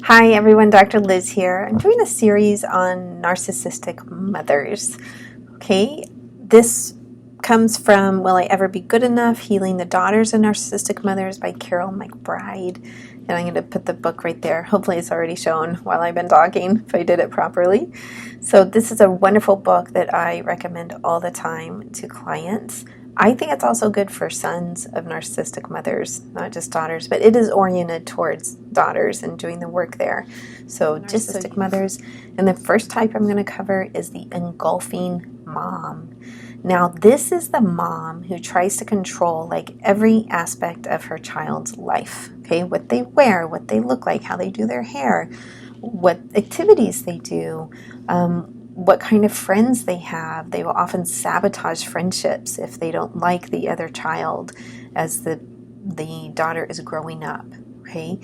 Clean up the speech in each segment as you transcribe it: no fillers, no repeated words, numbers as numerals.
Hi everyone, Dr. Liz here. I'm doing a series on narcissistic mothers. Okay, this comes from Will I Ever Be Good Enough? Healing the Daughters of Narcissistic Mothers by Karyl McBride. And I'm going to put the book right there. Hopefully it's already shown while I've been talking, if I did it properly. So this is a wonderful book that I recommend all the time to clients. I think it's also good for sons of narcissistic mothers, not just daughters, but it is oriented towards daughters and doing the work there. So narcissistic mothers. And the first type I'm going to cover is the engulfing mom. Now, this is the mom who tries to control like every aspect of her child's life. Okay, what they wear, what they look like, how they do their hair, what activities they do, what kind of friends they have. They will often sabotage friendships if they don't like the other child as the daughter is growing up. Okay,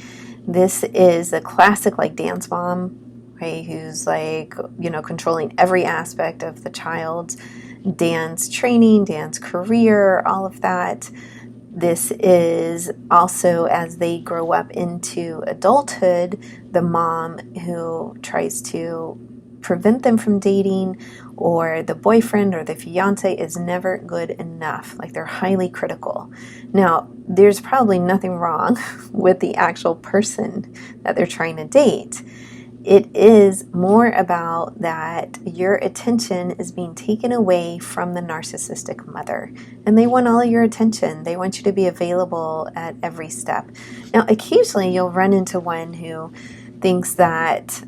this is a classic like dance mom, okay, who's like, controlling every aspect of the child's dance training, dance career, all of that. This is also, as they grow up into adulthood, the mom who tries to prevent them from dating, or the boyfriend or the fiance is never good enough. Like, they're highly critical. Now, there's probably nothing wrong with the actual person that they're trying to date. It is more about that your attention is being taken away from the narcissistic mother. And they want all of your attention. They want you to be available at every step. Now, occasionally you'll run into one who thinks that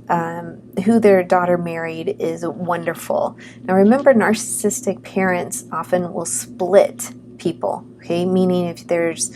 who their daughter married is wonderful. Now, remember, narcissistic parents often will split people, okay? Meaning if there's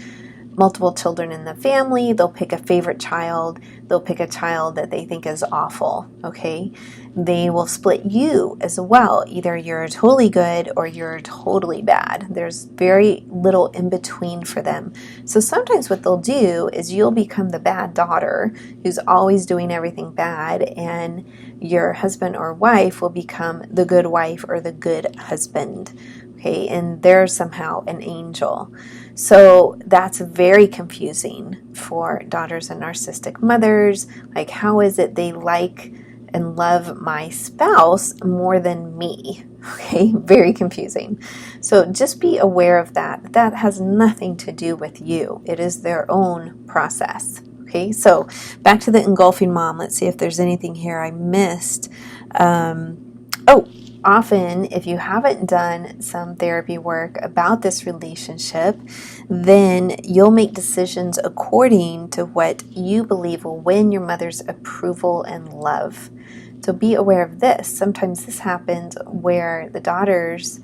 multiple children in the family, they'll pick a favorite child. They'll pick a child that they think is awful, okay? They will split you as well. Either you're totally good or you're totally bad. There's very little in between for them. So sometimes what they'll do is you'll become the bad daughter who's always doing everything bad, and your husband or wife will become the good wife or the good husband, okay? And they're somehow an angel. So that's very confusing for daughters and narcissistic mothers. Like, how is it they like and love my spouse more than me? Okay, very confusing. So just be aware of that. That has nothing to do with you. It is their own process. Okay, so back to the engulfing mom. Let's see if there's anything here I missed. Often, if you haven't done some therapy work about this relationship, then you'll make decisions according to what you believe will win your mother's approval and love. So be aware of this. Sometimes this happens where the daughters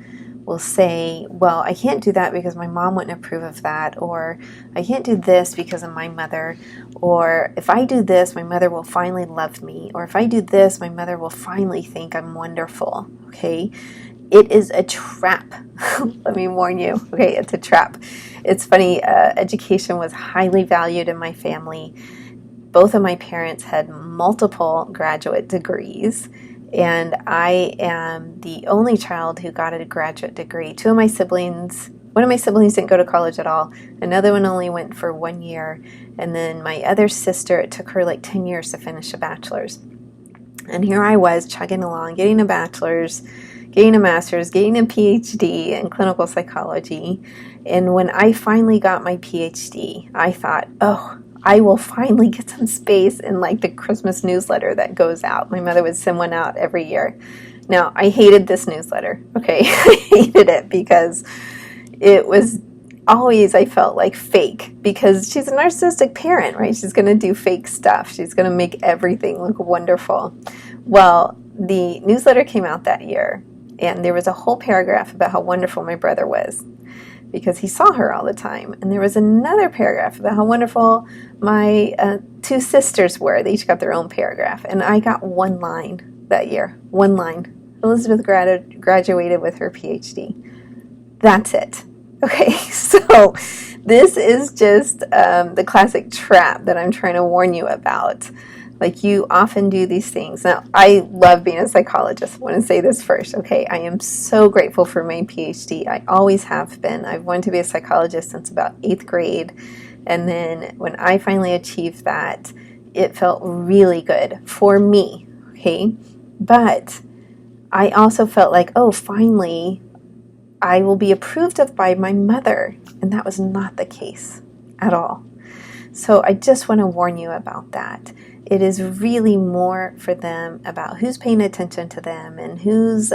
will say, well, I can't do that because my mom wouldn't approve of that, or I can't do this because of my mother, or if I do this, my mother will finally love me, or if I do this, my mother will finally think I'm wonderful, okay? It is a trap. Let me warn you, okay? It's a trap. It's funny, education was highly valued in my family. Both of my parents had multiple graduate degrees, and I am the only child who got a graduate degree. One of my siblings didn't go to college at all. Another one only went for 1 year. And then my other sister, it took her like 10 years to finish a bachelor's. And here I was chugging along, getting a bachelor's, getting a master's, getting a PhD in clinical psychology. And when I finally got my PhD, I thought, I will finally get some space in like the Christmas newsletter that goes out. My mother would send one out every year. Now, I hated this newsletter, okay? I hated it because it was always, I felt like, fake, because she's a narcissistic parent, right? She's going to do fake stuff. She's going to make everything look wonderful. Well, the newsletter came out that year, and there was a whole paragraph about how wonderful my brother was, because he saw her all the time. And there was another paragraph about how wonderful my two sisters were. They each got their own paragraph. And I got one line that year. One line. Elizabeth graduated with her PhD. That's it. Okay, so this is just the classic trap that I'm trying to warn you about. Like, you often do these things. Now, I love being a psychologist. I want to say this first, okay? I am so grateful for my PhD. I always have been. I've wanted to be a psychologist since about 8th grade. And then when I finally achieved that, it felt really good for me, okay? But I also felt like, oh, finally, I will be approved of by my mother. And that was not the case at all. So I just want to warn you about that. It is really more for them about who's paying attention to them and who's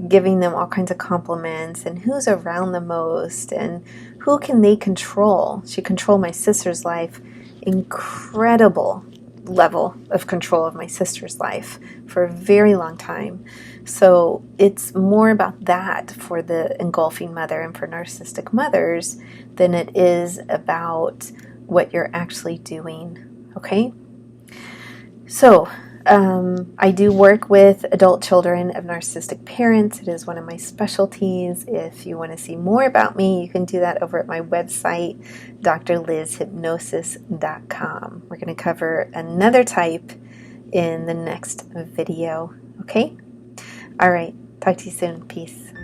giving them all kinds of compliments and who's around the most and who can they control. She controlled my sister's life, incredible level of control of my sister's life for a very long time. So it's more about that for the engulfing mother and for narcissistic mothers than it is about what you're actually doing. Okay? So I do work with adult children of narcissistic parents. It is one of my specialties. If you want to see more about me, you can do that over at my website, drlizhypnosis.com. We're going to cover another type in the next video. Okay? All right. Talk to you soon. Peace.